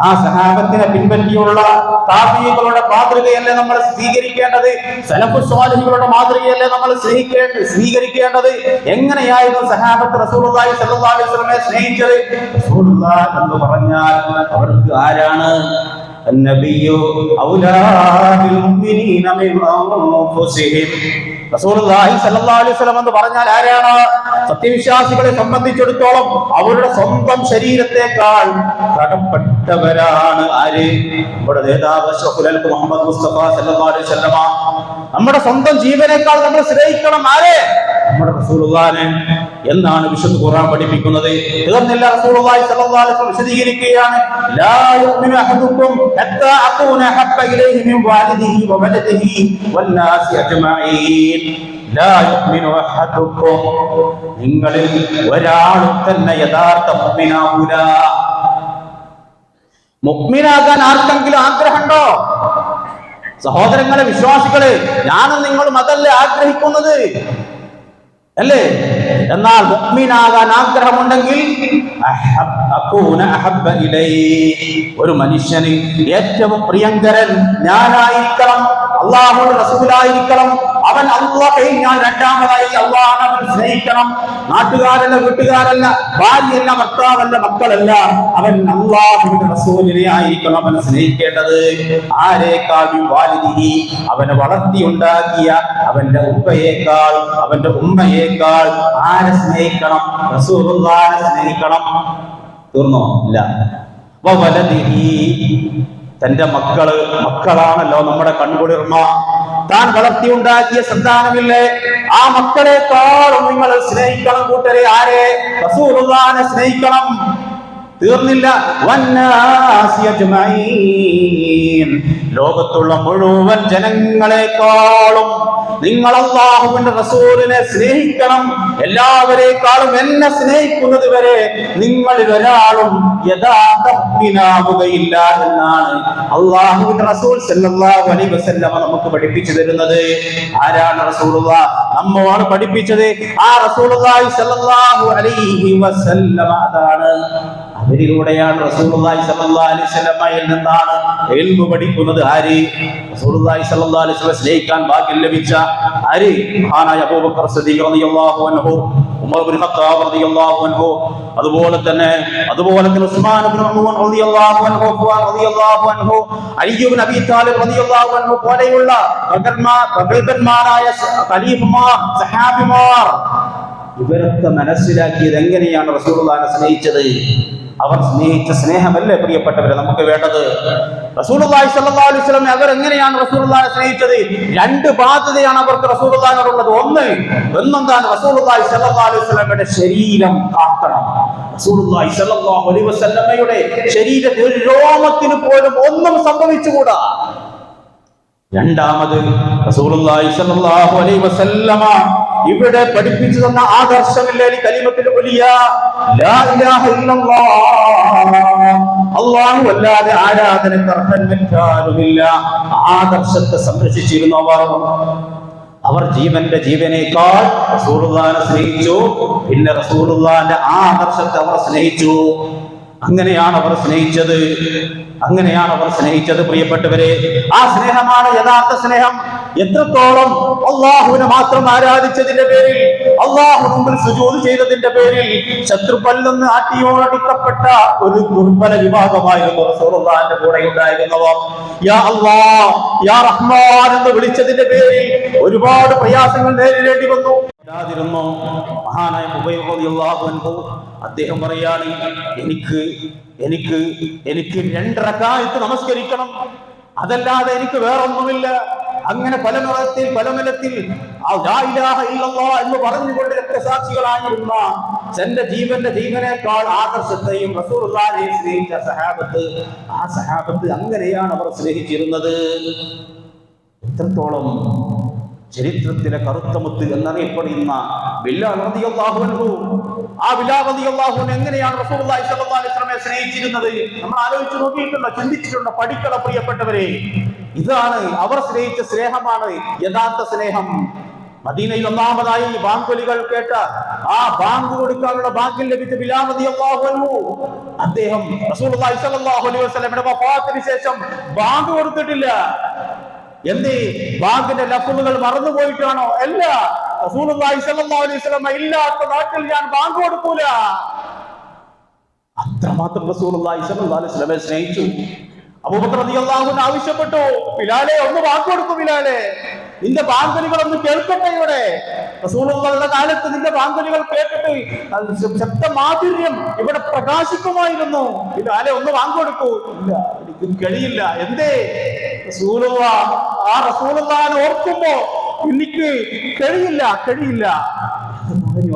ആ സഹാബത്തിനെ പിൻപറ്റിയുള്ള താബീകളുടെ മാതൃകയല്ലേ നമ്മൾ സ്വീകരിക്കേണ്ടത്? സലഫു സ്വാലിഹുകളുടെ മാതൃകയല്ലേ നമ്മൾ സ്വീകരിക്കേണ്ടത്? എങ്ങനെയായിരുന്നു സഹാബത്ത് റസൂലുള്ളാഹി സ്വല്ലല്ലാഹു അലൈഹി വസല്ലമയെ സ്നേഹിച്ചത്? റസൂലുള്ളാഹി എന്ന് പറഞ്ഞാൽ അവർക്ക് ആരാണ്? النبي أولى بالمؤمنين من أنفسهم റസൂലുള്ളാഹി സ്വല്ലല്ലാഹു അലൈഹി വസല്ലം എന്ന് പറഞ്ഞാൽ ആരാണ്? സത്യവിശ്വാസികളെ സംബന്ധിച്ചിടത്തോളം അവരുടെ സ്വന്തം ശരീരത്തെക്കാൾ കടപ്പെട്ടവരാണ് ആര്? നമ്മുടെ നേതാവ് അഷ്റഫുൽ ഖൽഖ് മുഹമ്മദ് മുസ്തഫ സ്വല്ലല്ലാഹു അലൈഹി വസല്ലം. നമ്മുടെ സ്വന്തം ജീവനേക്കാൾ നമ്മൾ സ്നേഹിക്കണം ആരെ? നമ്മുടെ റസൂലുള്ളാഹിനെ എന്നാണ് വിശുദ്ധ ഖുർആൻ പഠിപ്പിക്കുന്നത്. തീർന്നില്ല, റസൂലുള്ളാഹി സ്വല്ലല്ലാഹു അലൈഹി വസല്ലം വിശദീകരിക്കുകയാണ്, ലാ യുഅ്മിനു അഹദുക്കും ഹത്താ അകൂന ഹബ്ബ ഇലൈഹി മിൻ വാലിദിഹി വവലദിഹി വന്നാസി അജ്മഈൻ. ലാ യുഅ്മിനു അഹദുക്കും, നിങ്ങളിൽ ഒരാളും തന്നെ യഥാർത്ഥ മുഅ്മിനാവൂല. മുഅ്മിനാകാൻ ആർക്കെങ്കിലും ആഗ്രഹമുണ്ടോ? സഹോദരങ്ങളെ, വിശ്വാസികളെ, ഞാനും നിങ്ങളും അതല്ലേ ആഗ്രഹിക്കുന്നത്, അല്ലേ? എന്നാൽ മുഅ്മിനാകാൻ ആഗ്രഹമുണ്ടെങ്കിൽ ഒരു മനുഷ്യന് ഏറ്റവും പ്രിയങ്കരൻ ഞാനായിരിക്കണം, അല്ലാഹുവിന്റെ റസൂലായിരിക്കണം. അവൻ അല്ലാഹ് കഴിഞ്ഞാൽ രണ്ടാമതായി അല്ലാഹുവിനെ അവൻ സ്നേഹിക്കണം. നാട്ടുകാരല്ല, വീട്ടുകാരല്ല, ഭാര്യയല്ല, ഭർത്താവല്ല, മക്കളല്ല, അവൻ അല്ലാഹുവിന്റെ റസൂലിനെ ആയിരിക്കണം അവൻ സ്നേഹിക്കേണ്ടത്. ആരേക്കാളും വാലിദിഹി, അവനെ വളർത്തിയുണ്ടാക്കിയ അവന്റെ ഉപ്പയേക്കാൾ, അവന്റെ ഉമ്മയേക്കാൾ ആരെ സ്നേഹിക്കണം? റസൂലുള്ളാഹിനെ സ്നേഹിക്കണം. തീർന്നോ? ഇല്ല. വവലദിഹി, തന്റെ മക്കളാണല്ലോ നമ്മുടെ കൺകുളിർമ. താൻ വളർത്തിയുണ്ടാക്കിയ സന്താനമില്ലേ, ആ മക്കളെക്കാളും നിങ്ങൾ സ്നേഹിക്കണം കൂട്ടരെ. ആരെ? റസൂലുള്ളാഹിനെ സ്നേഹിക്കണം. തീർന്നില്ല, വന്നാസി അജ്മഈൻ, ലോകത്തുള്ള മുഴുവൻ ജനങ്ങളെക്കാളും നിങ്ങൾ അല്ലാഹുവിന്റെ റസൂലിനെ സ്നേഹിക്കണം. എല്ലാവരെക്കാളും എന്നെ സ്നേഹിക്കുന്നത് വരെ നിങ്ങളിൽ ഒരാളും യഥാർത്ഥ മുഅ്മിനാവുകയില്ല എന്നാണ് അല്ലാഹുവിന്റെ റസൂൽ സല്ലല്ലാഹു അലൈഹി വസല്ലം നമുക്ക് പഠിപ്പിച്ചു തരുന്നത്. ആരാണ് റസൂലുള്ളാഹ്? നമ്മോട് പഠിപ്പിച്ചത് ആ റസൂലുള്ളാഹി സല്ലല്ലാഹു അലൈഹി വസല്ലം. അതാണ്, അവരിലൂടെയാണ് റസൂലുള്ളാഹി സ്വല്ലല്ലാഹു അലൈഹി വസല്ലമയിൽ നിന്നാണ് ഇൽമു പഠിക്കുന്നത്. ആര്? റസൂലുള്ളാഹി സ്വല്ലല്ലാഹു അലൈഹി വസല്ലം സ്നേഹിക്കാൻ ഭാഗ്യം ലഭിച്ച ആര്? മഹാനായ അബൂബക്കർ സിദ്ദീഖ് റളിയല്ലാഹു അൻഹു, ഉമർ ഇബ്നു ഖത്താബ് റളിയല്ലാഹു അൻഹു, അതുപോലെ തന്നെ ഉസ്മാൻ ഇബ്നു അഫ്ഫാൻ റളിയല്ലാഹു അൻഹു, ഉസ്മാൻ റളിയല്ലാഹു അൻഹു, അലി ഇബ്നു അബീ താലിബ് റളിയല്ലാഹു അൻഹു പോലെയുള്ള പ്രഗൽഭന്മാരായ ഖലീഫമാർ, സഹാബിമാർ, ഇവരൊക്കെ മനസ്സിലാക്കിയത് എങ്ങനെയാണ് റസൂലുള്ളാഹിനെ സ്നേഹിച്ചത്. അവർ സ്നേഹിച്ച സ്നേഹമല്ലേ പ്രിയപ്പെട്ടവരെ നമുക്ക് വേണ്ടത്? റസൂലുള്ളാഹി സ്വല്ലല്ലാഹു അലൈഹി വസല്ലം അവർ എങ്ങനെയാണ് റസൂലുള്ളാഹിനെ സ്നേഹിച്ചത്? രണ്ട് ബാധ്യതയാണ് അവർക്ക് റസൂലുള്ളാഹിനോടുള്ളത്. ഒന്നെന്താണ്? റസൂലുള്ളാഹി സ്വല്ലല്ലാഹു അലൈഹി വസല്ലമയുടെ ശരീരം കാക്കണം. റസൂലുള്ളാഹി സ്വല്ലല്ലാഹു അലൈഹി വസല്ലമയുടെ ശരീരത്തിൽ ഒരു രോമത്തിന് പോലും ഒന്നും സംഭവിച്ചുകൂടാ. രണ്ടാമത്, റസൂലുള്ളാഹി സ്വല്ലല്ലാഹു അലൈഹി വസല്ലമ ഇവിടെ പഠിപ്പിച്ചു തന്ന ആദർശമില്ലേ, കലിമത്തുൽ ഉലിയ, ലാ ഇലാഹ ഇല്ലല്ലാഹ്, അല്ലാഹു അല്ലാതെ ആരാധനയ്ക്ക് അർഹൻ മറ്റാരുമില്ല. ആദർശത്തെ സംരക്ഷിച്ചിരുന്നു അവർ ജീവനേക്കാൾ റസൂലുള്ളാഹിനെ സ്നേഹിച്ചു. പിന്നെ റസൂലുള്ളാഹിന്റെ ആദർശത്തെ അവർ സ്നേഹിച്ചു. അങ്ങനെയാണ് അവർ സ്നേഹിച്ചത് പ്രിയപ്പെട്ടവരെ. ആ സ്നേഹമാണ് യഥാർത്ഥ സ്നേഹം. എത്രത്തോളം അല്ലാഹുവിനെ മാത്രം ആരാധിച്ചതിന്റെ പേരിൽ, അല്ലാഹുവിന് മുമ്പിൽ സുജൂദ് ചെയ്തതിന്റെ പേരിൽ ശത്രുക്കളിൽ നിന്ന് ആട്ടിയോടിക്കപ്പെട്ട ഒരു ദുർബല വിഭാഗമായിരുന്നു റസൂലുള്ളാഹിന്റെ കൂടെ ഉണ്ടായിരുന്നവർ. യാ അല്ലാഹ്, യാ റഹ്മാൻ എന്ന് വിളിച്ചതിന്റെ പേരിൽ ഒരുപാട് പ്രയാസങ്ങൾ നേരിടേണ്ടി വന്നു. മഹാനായ ഉബൈ റളിയല്ലാഹു അൻഹു അദ്ദേഹം പറയാണ്, എനിക്ക് 2 റക്അത്ത് നമസ്കരിക്കണം, അതല്ലാതെ എനിക്ക് വേറൊന്നുമില്ല. അങ്ങനെ പല നിലത്തിൽ ലാ ഇലാഹ ഇല്ലല്ലാഹ് എന്ന് പറഞ്ഞുകൊണ്ട് രക്തസാക്ഷികളായിരുന്ന തന്റെ ജീവനേക്കാൾ ആദർശത്തെയും റസൂലുള്ളാഹിയെ സ്നേഹിച്ച ആ സഹാബത്ത് അങ്ങനെയാണ് അവർ സ്നേഹിച്ചിരുന്നത്. എത്രത്തോളം ചരിത്രത്തിലെ കറുത്തമുത്ത് എന്നറിയപ്പെടുന്ന ബിലാൽ റളിയല്ലാഹു അൻഹു, ആ ബിലാൽ റളിയല്ലാഹു അൻഹു എങ്ങനെയാണ് റസൂലുള്ളാഹി സ്വല്ലല്ലാഹു അലൈഹി വസല്ലമയെ സ്നേഹിച്ചിരുന്നത്? നമ്മൾ ആലോചിച്ച് നോക്കിയിട്ടുണ്ടോ? ചിന്തിച്ചിട്ടുണ്ടോ? പഠിക്കണം പ്രിയപ്പെട്ടവരെ. ഇതാണ് അവർ സ്നേഹിച്ച സ്നേഹമാണ് യഥാർത്ഥ സ്നേഹം. മദീനയിൽ ഒന്നാമതായി ബാങ്കുലികൾ കേട്ട ആ ബാങ്ക് കൊടുക്കാനുള്ള ഭാഗ്യം ലഭിച്ച ബിലാൽ റളിയല്ലാഹു അൻഹു, അദ്ദേഹം റസൂലുള്ളാഹി സ്വല്ലല്ലാഹു അലൈഹി വസല്ലമയുടെ വഫാത്തിന് ശേഷം ബാങ്ക് കൊടുത്തിട്ടില്ല. എന്തേ? ബാങ്കിന്റെ ലഫ്ളുകൾ മറന്നുപോയിട്ടാണോ? അല്ല, റസൂലുള്ളാഹി സ്വല്ലല്ലാഹു അലൈഹി വസല്ലം ഇല്ലാത്ത നാട്ടിൽ ഞാൻ ബാങ്ക് കൊടുക്കൂല. അത്രമാത്രം റസൂലുള്ളാഹി സ്വല്ലല്ലാഹു അലൈഹി വസല്ലമയെ സ്നേഹിച്ചു. അബൂബക്കർ റളിയല്ലാഹു അൻഹു ആവശ്യപ്പെട്ടു, ബിലാലെ ഒന്ന് വാക്ക് കൊടുക്കൂ, ബിലാലെ നിന്റെ ബാങ്കുലികൾ ഒന്ന് കേൾക്കട്ടെ. ഇവിടെ റസൂലുള്ളാഹിയുടെ കാലത്ത് നിന്റെ ബാങ്കുലികൾ കേട്ടിട്ട് ശബ്ദമാധുര്യം ഇവിടെ പ്രകാശിക്കുമായിരുന്നു. ബിലാലെ ഒന്ന് വാക്ക് കൊടുക്കൂ. ഇല്ല, എനിക്ക് കഴിയില്ല. എന്തേ? റസൂലുള്ളാഹിനെ ഓർക്കുമ്പോ എനിക്ക് കഴിയില്ല.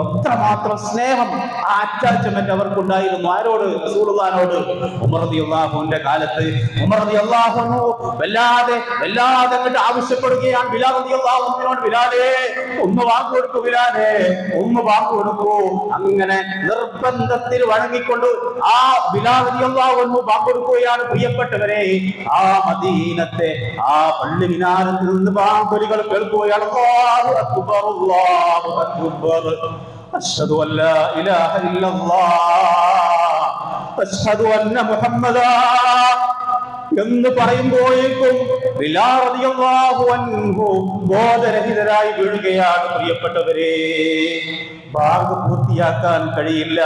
അത്രമാത്രം സ്നേഹം, ആ അറ്റാച്ച്മെന്റ് അവർക്കുണ്ടായിരുന്നു. ആരോട്? റസൂലുള്ളാഹിനോട്. ഉമർ റളിയല്ലാഹുവിന്റെ കാലത്ത് ഉമർ റളിയല്ലാഹു അൻഹു വല്ലാതെ അങ്ങോട്ട് ആവശ്യപ്പെടുകയാണ് ബിലാൽ റളിയല്ലാഹു അൻഹുവിനോട്, ബിലാലേ ഒന്ന് വാക്ക് കൊടുക്കൂ, ബിലാലേ ഒന്ന് വാക്ക് കൊടുക്കൂ. അങ്ങനെ നിർബന്ധത്തിൽ വഴങ്ങിക്കൊണ്ട് ആ ബിലാൽ റളിയല്ലാഹു അൻഹു വാക്ക് കൊടുക്കുകയാണ്. പ്രിയപ്പെട്ടവരെ, ആ മദീനത്തെ ആ പള്ളി മിനാരത്തിൽ നിന്ന് ബാങ്കുലികൾ കേൾക്കുകയാണ്. അല്ലാഹു അക്ബർ, അല്ലാഹു അക്ബർ, അശ്ഹദു അൻ ലാ ഇലാഹ ഇല്ലല്ലാഹ്, അശ്ഹദു അന്ന മുഹമ്മദാ എന്ന് പറയുമ്പോഴേക്കും ബിലാൽ റളിയല്ലാഹു അൻഹു ബോധരഹിതരായി വീഴുകയാണ്. പ്രിയപ്പെട്ടവരെ, ബാങ്ക് പൂർത്തിയാക്കാൻ കഴിയില്ല.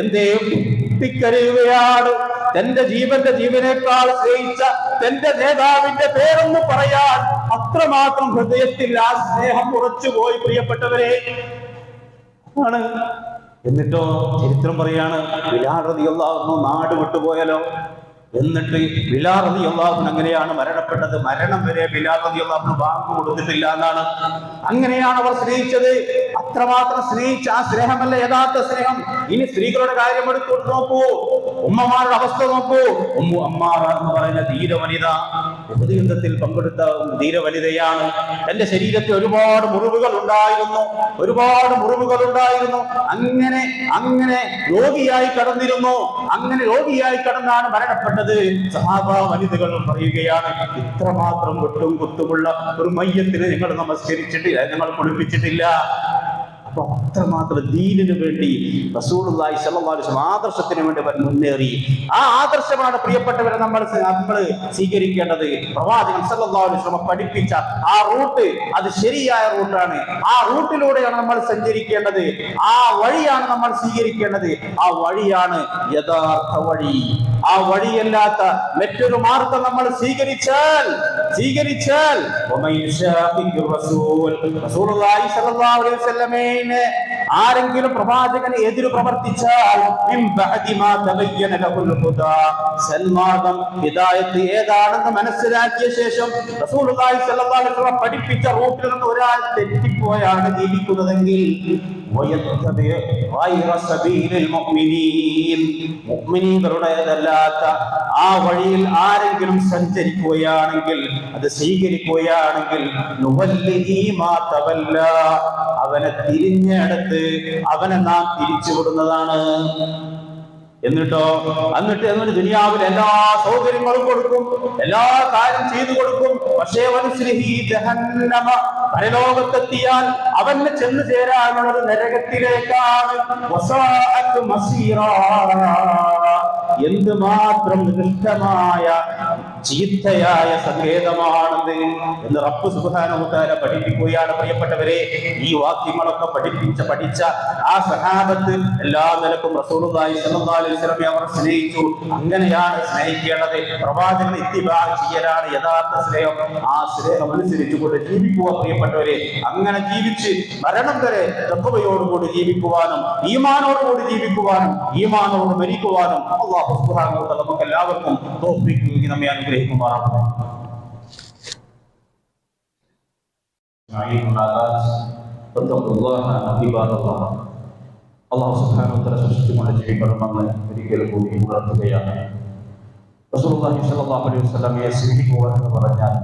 എന്തേ? പൊട്ടിക്കരയുകയാണ്. തന്റെ ജീവനേക്കാൾ സ്നേഹിച്ച തന്റെ നേതാവിന്റെ പേരൊന്ന് പറയാൻ അത്രമാത്രം ഹൃദയത്തിൽ ആ സ്നേഹം ഉറച്ചുപോയി. പ്രിയപ്പെട്ടവരെ ആണ്. എന്നിട്ടോ ചരിത്രം പറയാണ്, ബിലാൽ റളിയല്ലാഹു അൻഹു നാട് വിട്ടുപോയാലോ. എന്നിട്ട് ബിലാൽ റളിയല്ലാഹു അൻഹു അങ്ങനെയാണ് മരണപ്പെട്ടത്. മരണം വരെ ബിലാൽ റളിയല്ലാഹു അൻഹു ബാങ്ക് കൊടുത്തിട്ടില്ല എന്നാണ്. അങ്ങനെയാണ് അവർ സ്നേഹിച്ചത്. അത്രമാത്രം സ്നേഹിച്ച ആ സ്നേഹമല്ല യഥാർത്ഥ സ്നേഹം. ഇനി സ്ത്രീകളുടെ കാര്യം എടുത്തോട്ട് നോക്കൂ, ഉമ്മമാരുടെ അവസ്ഥ നോക്കൂ. ഉമ്മു അമ്മാറ എന്ന് പറയുന്ന ധീരവനിത, ഉഹദ് യുദ്ധത്തിൽ പങ്കെടുത്ത ധീരവനിതയാണ്. തന്റെ ശരീരത്തിൽ ഒരുപാട് മുറിവുകൾ ഉണ്ടായിരുന്നു. അങ്ങനെ രോഗിയായി കടന്നിരുന്നു. അങ്ങനെ രോഗിയായി കടന്നാണ് മരണപ്പെട്ടത്. സഹാബ വനിതകൾ പറയുകയാണ്, ഇത്രമാത്രം വെട്ടും കുത്തുമുള്ള ഒരു മയ്യത്തിന് ഞങ്ങൾ നമസ്കരിച്ചിട്ടില്ല, ഞങ്ങൾ കുളിപ്പിച്ചിട്ടില്ല. അപ്പൊ അത്രമാത്രം ദീനിനു വേണ്ടി റസൂലുള്ളാഹി സ്വല്ലല്ലാഹു അലൈഹി വസല്ലം ആദർശത്തിന് വേണ്ടി മുന്നേറി. ആ ആദർശമാണ് പ്രിയപ്പെട്ടവരെ നമ്മൾ സ്വീകരിക്കേണ്ടത്. പ്രവാചകൻ സ്വല്ലല്ലാഹു അലൈഹി വസല്ലം പഠിപ്പിച്ച ആ റൂട്ട്, അത് ശരിയായ റൂട്ടാണ്. ആ റൂട്ടിലൂടെയാണ് നമ്മൾ സഞ്ചരിക്കേണ്ടത്. ആ വഴിയാണ് നമ്മൾ സ്വീകരിക്കേണ്ടത്. ആ വഴിയാണ് യഥാർത്ഥ വഴി. ആ വഴിയല്ലാത്ത മറ്റൊരു മാർഗം നമ്മൾ സ്വീകരിച്ചാൽ ആരെങ്കിലും പ്രവാചകന് എതിര് പ്രവർത്തിച്ചാൽ സന്മാർഗം ഹിദായത്ത് ഏതാണെന്ന് മനസ്സിലാക്കിയ ശേഷം റസൂലുള്ളാഹി സ്വല്ലല്ലാഹു അലൈഹി വസല്ലം പഠിപ്പിച്ച റൂട്ടിൽ നിന്ന് ഒരാൾ തെറ്റിപ്പോയാണ് ജീവിക്കുന്നതെങ്കിൽ മുഅ്മിനീങ്ങളുടേതല്ലാത്ത ആ വഴിയിൽ ആരെങ്കിലും സഞ്ചരിക്കുകയാണെങ്കിൽ, അത് സ്വീകരിക്കുകയാണെങ്കിൽ അവനെ തിരിഞ്ഞെടുത്ത് അവനെ നാം തിരിച്ചുവിടുന്നതാണ്. എന്നിട്ട് ദുനിയാവിൽ എല്ലാ സൗകര്യങ്ങളും കൊടുക്കും, എല്ലാ കാര്യം ചെയ്തു കൊടുക്കും. പക്ഷേ പരലോകത്തെത്തിയാൽ അവന് ചെന്ന് ചേരാനുള്ളത് നരകത്തിലേക്കാണ്. എന്തുമാത്രം നികൃഷ്ടമായ ചീത്തയായ സങ്കേതമാണെന്ന് എന്ന് റബ്ബ് സുബ്ഹാനഹു വ തആല പഠിപ്പിക്കുകയാണ്. പ്രിയപ്പെട്ടവരെ, ഈ വാക്യങ്ങളൊക്കെ പഠിച്ച ആ സഹാബത്ത് എല്ലാ നിലക്കും റസൂലുള്ളാഹി സ്വല്ലല്ലാഹു അലൈഹി വസല്ലം അവർ സ്നേഹിച്ചു. അങ്ങനെയാണ് സ്നേഹിക്കേണ്ടത്. പ്രവാചകനെ ഇത്തിബാ ചെയ്യലാണ് യഥാർത്ഥ സ്നേഹം. ആ സ്നേഹം അനുസരിച്ചുകൊണ്ട് ജീവിക്കുക പ്രിയപ്പെട്ടവരെ. അങ്ങനെ ജീവിച്ച് മരണം വരെ തഖ്വയോടുകൂടി ജീവിക്കുവാനും ഈമാനോടുകൂടി ജീവിക്കുവാനും ഈമാനോട് മരിക്കുവാനും അല്ലാഹു സുബ്ഹാനഹു വ തആല നമുക്ക് എല്ലാവർക്കും തൗഫീഖ് നൽകി നമ്മെ അനുഗ്രഹിക്കുമാറാകട്ടെ. അല്ലാഹു സുബ്ഹാനഹു വ തആല സൃഷ്ടിച്ചുകൊണ്ട് ജീവിക്കണമെന്ന് ഒരിക്കൽ കൂടി ഉണർത്തുകയാണ്. റസൂലുള്ളാഹി സ്വല്ലല്ലാഹു അലൈഹി വസല്ലമയെ സ്നേഹിക്കുക എന്ന് പറഞ്ഞാൽ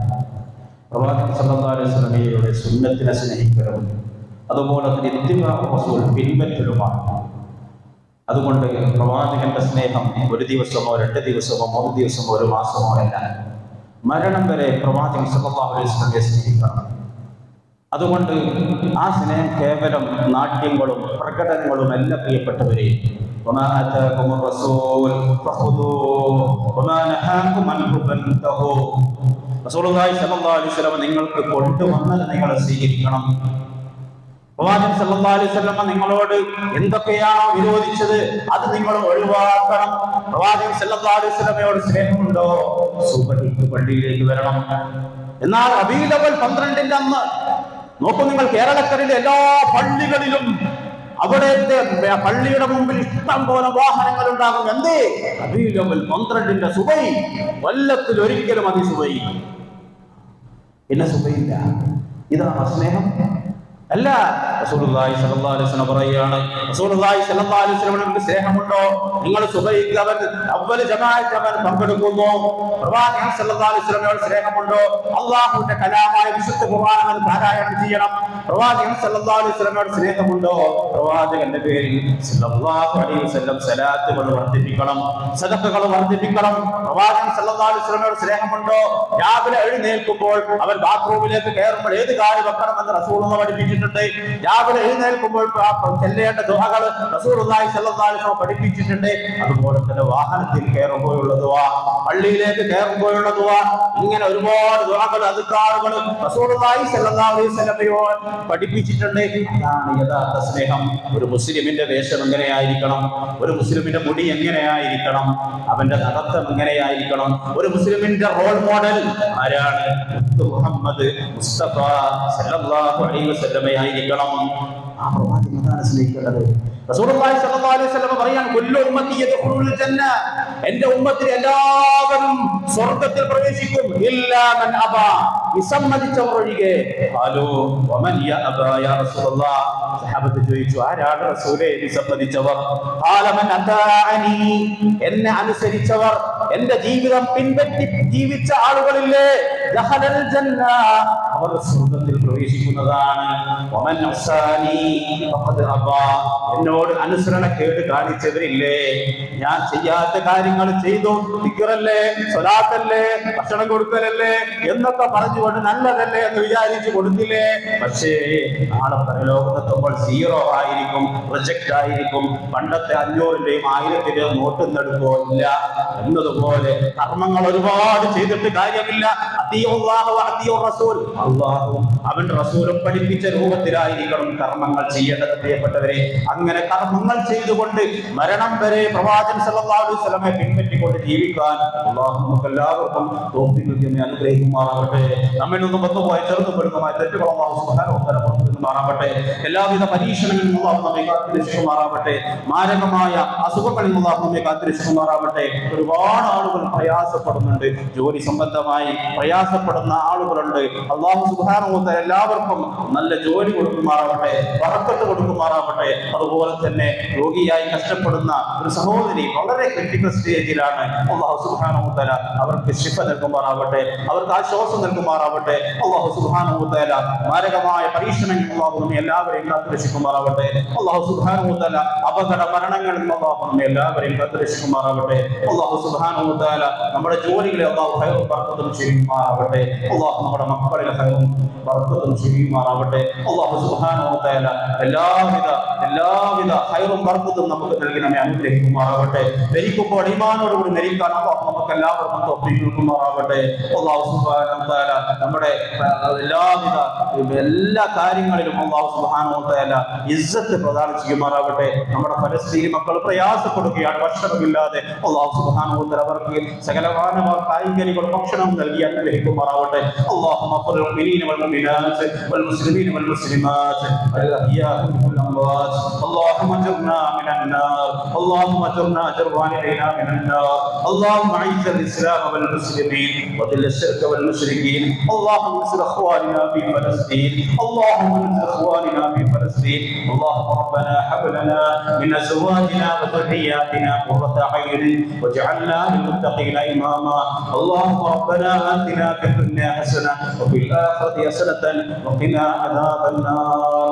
പ്രവാചകൻ സ്വല്ലല്ലാഹു അലൈഹി വസല്ലമയുടെ സുന്നത്തിനെ സ്നേഹിക്കലും അതുപോലെ തന്നെ ഇത്തിബാഉ റസൂൽ പിൻപറ്റലുമാണ്. അതുകൊണ്ട് പ്രവാചകന്റെ സ്നേഹം ഒരു ദിവസമോ 2 ദിവസമോ 3 ദിവസമോ 1 മാസമോ അല്ല, മരണം വരെ പ്രവാചകൻ സ്വല്ലല്ലാഹു അലൈഹി വസല്ലമയെ സ്നേഹിക്കണം. അതുകൊണ്ട് ആ സ്നേഹം കേവലം നാട്യങ്ങളും പ്രകടനങ്ങളും അല്ല പ്രിയപ്പെട്ടവരെ. റസൂലുള്ളാഹി സ്വല്ലല്ലാഹു അലൈഹി വസല്ലം നിങ്ങൾക്ക് കൊണ്ടുവന്നത് നിങ്ങൾ സ്വീകരിക്കണം. പ്രവാചകൻ സല്ലല്ലാഹു അലൈഹി വസല്ലം നിങ്ങളോട് എന്തൊക്കെയാണോ വിരോധിച്ചത് അത് നിങ്ങൾ ഒഴിവാക്കണം. പ്രവാചകൻ സല്ലല്ലാഹു അലൈഹി വസല്ലമയോട് സ്നേഹമുണ്ടോ? സുബഹിക്ക് പള്ളിയിലേക്ക് വരണം. എന്നാൽ റബീഉൽ അവ്വൽ 12 അന്ന് നോക്കൂ നിങ്ങൾ, കേരളക്കരയിലെ എല്ലാ പള്ളികളിലും അവിടുത്തെ പള്ളിയുടെ മുമ്പിൽ ഇഷ്ടം പോലെ വാഹനങ്ങൾ ഉണ്ടാകും. എന്തേ? റബീഉൽ അവ്വൽ 12 സുബഹി. കൊല്ലത്തിൽ ഒരിക്കലും അതി സുബഹി, പിന്നെ സുബഹിയില്ല. ഇതാണ് സ്നേഹം? അല്ല. റസൂലുള്ളാഹി സ്വല്ലല്ലാഹു അലൈഹി വസല്ലം പറയുകയാണ്, റസൂലുള്ളാഹി സ്വല്ലല്ലാഹു അലൈഹി വസല്ലമയുടെ സ്നേഹമുണ്ടോ? നിങ്ങൾ സുബഹിക്ക് അവ്വൽ ജമാഅത്ത് പങ്കെടുക്കുന്നു. പ്രവാചകൻ സ്വല്ലല്ലാഹു അലൈഹി വസല്ലമയുടെ സ്നേഹമുണ്ടോ? അല്ലാഹുവിന്റെ കലാമായ വിശുദ്ധ ഖുർആൻ അവൻ പാരായണം ചെയ്യണം. പ്രവാചകൻ സ്വല്ലല്ലാഹു അലൈഹി വസല്ലമയുടെ സ്നേഹമുണ്ടോ? പ്രവാചകന്റെ പേരിൽ സ്വല്ലല്ലാഹു അലൈഹി വസല്ലം സലാത്തുകൾ വർദ്ധിപ്പിക്കണം, സദഖകൾ വർദ്ധിപ്പിക്കണം. പ്രവാചകൻ സ്വല്ലല്ലാഹു അലൈഹി വസല്ലമയുടെ സ്നേഹമുണ്ടോ? രാവിലെ എഴുന്നേൽക്കുമ്പോൾ അവൻ ബാത്റൂമിലേക്ക് കയറുമ്പോൾ ഏത് കാല് വെക്കണമെന്ന് റസൂലുള്ളാഹി പഠിപ്പിച്ചിട്ടുണ്ട്. രാവിലെ എഴുന്നേൽക്കുമ്പോൾ ചെല്ലേണ്ട ദുആകൾ റസൂലുള്ളാഹി സ്വല്ലല്ലാഹു അലൈഹി വസല്ലം പഠിപ്പിച്ചിട്ടുണ്ട്. അതുപോലെ തന്നെ വാഹനത്തിൽ കയറുമ്പോഴുള്ള ദുആ, പള്ളിയിലേക്ക് കയറുമ്പോഴുള്ള ദുആ, ഇങ്ങനെ ഒരുപാട് ദുആകൾ അദ്കാറുകൾ റസൂലുള്ളാഹി സ്വല്ലല്ലാഹു അലൈഹി വസല്ലം പഠിപ്പിച്ചിട്ടുണ്ട്. അതാണ് യഥാർത്ഥ സ്നേഹം. ഒരു മുസ്ലിമിന്റെ വേഷം എങ്ങനെയായിരിക്കണം? ഒരു മുസ്ലിമിന്റെ മുടി എങ്ങനെയായിരിക്കണം? അവന്റെ നടത്തം എങ്ങനെയായിരിക്കണം? ഒരു മുസ്ലിമിന്റെ റോൾ മോഡൽ ആരാണ്? മുഹമ്മദ് മുസ്തഫ സല്ലല്ലാഹു അലൈഹി വസല്ലമയായിരിക്കണം. ആ പ്രവാചകനാണ് സ്നേഹിക്കേണ്ടത്. റസൂലുള്ളാഹി സ്വല്ലല്ലാഹു അലൈഹി വസല്ലം പറയാൻ, കുല്ലു ഉമ്മത്തി യദ്ഖുലുൽ ജന്ന, എന്റെ ഉമ്മത്തിൽ എല്ലാവരും സ്വർഗ്ഗത്തിൽ പ്രവേശിക്കും, ഇല്ലാ മൻ അബാ, വിസമ്മതിച്ചവർ ഒഴികെ. ഖാലൂ വമൻ യാ അബാ യാ റസൂലല്ലാഹ്, സഹാബത്ത് ചോദിച്ചു, ആരാണ് റസൂലേ വിസമ്മതിച്ചവർ? ഖാല മൻ അതാഅനി, എന്നെ അനുസരിച്ചവർ, എന്റെ ജീവിതം പിൻപറ്റി ജീവിച്ച ആളുകളില്ലേ, ദഖലൽ ജന്ന, അവർ സ്വർഗ്ഗത്തിൽ പ്രവേശിക്കുന്നതാണ്. വമൻ അസാനി ഫഖദ് അബാ, എന്നോട് അനുസരണക്കേട് കാണിച്ചവരില്ലേ, ഞാൻ ചെയ്യാത്ത കാര്യങ്ങൾ ചെയ്തു, ദിക്റല്ലേ, സ്വലാത്തല്ലേ, ഭക്ഷണം കൊടുക്കലല്ലേ എന്നൊക്കെ പറഞ്ഞുകൊണ്ട് നല്ലതല്ലേ എന്ന് വിചാരിച്ചു കൊടുത്തില്ലേ, പക്ഷേ നാളെ പരലോകത്തെത്തുമ്പോൾ 0 ആയിരിക്കും, റിജക്റ്റ് ആയിരിക്കും. പണ്ടത്തെ 500-ന്റെയും 1000-ന്റെയും നോട്ടും നെടുക്കോ ഇല്ല എന്നതുപോലെ കർമ്മങ്ങൾ ഒരുപാട് ചെയ്തിട്ട് കാര്യമില്ല. അല്ലാഹുവും അവൻ റസൂലും പഠിപ്പിച്ച രൂപത്തിലായിരിക്കണം കർമ്മങ്ങൾ ചെയ്യേണ്ടത്. പ്രിയപ്പെട്ടവരെ, അങ്ങനെ കർമ്മങ്ങൾ ചെയ്തുകൊണ്ട് മരണം വരെ പ്രവാചകൻ സല്ലല്ലാഹു അലൈഹി വസല്ലമയെ പിൻപറ്റിക്കൊണ്ട് ജീവിക്കാൻ അല്ലാഹു നമുക്ക് എല്ലാവർക്കും തൗഫീഖ് നൽകി അനുഗ്രഹിക്കുമാറാവട്ടെ. നമ്മിൽ നിന്നും വന്നുപോയ ചെറുതുപെടുന്നതുമായ തെറ്റുകൾ അല്ലാഹു സുബ്ഹാനഹു വ തആല പുറത്തുമാറാവട്ടെ. എല്ലാവിധ പരീക്ഷണങ്ങളിൽ നിന്നും അല്ലാഹു നമ്മെ കാത്തുരക്ഷിക്കുമാറാവട്ടെ. മാരകമായ അസുഖങ്ങളിൽ നിന്നും അല്ലാഹു നമ്മെ കാത്തുരക്ഷിക്കുമാറാവട്ടെ. ഒരുപാട് ആളുകൾ പ്രയാസപ്പെടുന്നുണ്ട്, ജോലി സംബന്ധമായി പ്രയാസപ്പെടുന്ന ആളുകളുണ്ട്. അല്ലാഹു സുബ്ഹാനഹു വ തആല എല്ലാവർക്കും നല്ല ജോലി കൊടുക്കുമാറാവട്ടെ, ബറക്കത്ത് കൊടുക്കുമാറാവട്ടെ. അതുപോലെ തന്നെ രോഗിയായി കഷ്ടപ്പെടുന്ന ഒരു സഹോദരി വളരെ ക്രിട്ടിക്കൽ സ്റ്റേജിലാണ്. അല്ലാഹു സുബ്ഹാനഹു വ തആല അവർക്ക് ശിഫ നൽകുമാറാവട്ടെ, അവർക്ക് ആശ്വാസം നൽകുമാറാവട്ടെ. അല്ലാഹു സുബ്ഹാനഹു വ തആല മാരകമായ പരീക്ഷണങ്ങളിൽ അല്ലാഹു നമ്മെ എല്ലാവരെയും കാത്തുരക്ഷിക്കുമാറാവട്ടെ. അല്ലാഹു സുബ്ഹാനഹു വ തആല അപകട മരണങ്ങളിൽ അല്ലാഹു നമ്മെ എല്ലാവരെയും കാത്തുരക്ഷിക്കുമാറാവട്ടെ. അല്ലാഹു സുബ്ഹാനഹു വ തആല നമ്മുടെ ജോലികളെ അല്ലാഹു ഖൈറും ബറക്കത്തും ചെയ്യുമാറാവട്ടെ. അല്ലാഹു നമ്മുടെ മക്കളിൽ ഖൈറും ബറക്കത്തും ചെയ്യുമാറാവട്ടെ. അല്ലാഹു സുബ്ഹാനഹു വ തആല എല്ലാവിധ ഖൈറും ബറക്കത്തും നമുക്ക് നൽകി നമ്മെ അനുഗ്രഹിക്കുമാറാവട്ടെ. മരിക്കുമ്പോൾ ഈമാനോടുകൂടി മരിക്കാൻ അല്ലാഹു നമുക്ക് എല്ലാവർക്കും തൗഫീഖ് നൽകുമാറാവട്ടെ. അല്ലാഹു സുബ്ഹാനഹു വ തആല നമ്മുടെ എല്ലാ കാര്യങ്ങളിലും അല്ലാഹു സുബ്ഹാനഹു വ തആല ഇസ്സത്ത് പ്രദാനം ചെയ്യുമാറാവട്ടെ. നമ്മുടെ ഫലസ്തീനി മക്കൾ പ്രയാസപ്പെടുകയാണ് ഭക്ഷണമില്ലാതെ. അല്ലാഹു സുബ്ഹാനഹു വ തആല അവർക്ക് സകലമാന കായികനികൾ ഭക്ഷണം നൽകി അനുഗ്രഹിക്കുമാറാവട്ടെ. അല്ലാഹുമ്മ ഖുൽ മുഅ്മിനീന വൽ മുഅ്മിനാത്ത് വൽ മുസ്ലിമീന വൽ മുസ്ലിമാത്ത് വൽ അഹ്യാഇ വൽ അംവാത്. اللهم اجرنا من النار، اللهم اجرنا اجر والدينا من النار. اللهم اعز الاسلام والمسلمين وذل الشرك والمشركين. اللهم انصر اخواننا في فلسطين، اللهم انصر اخواننا في فلسطين. اللهم ربنا هب لنا من ازواجنا وذرياتنا قرة اعين واجعلنا للمتقين اماما. اللهم ربنا آتنا في الدنيا حسنة وفي الآخرة حسنة وقنا عذاب النار.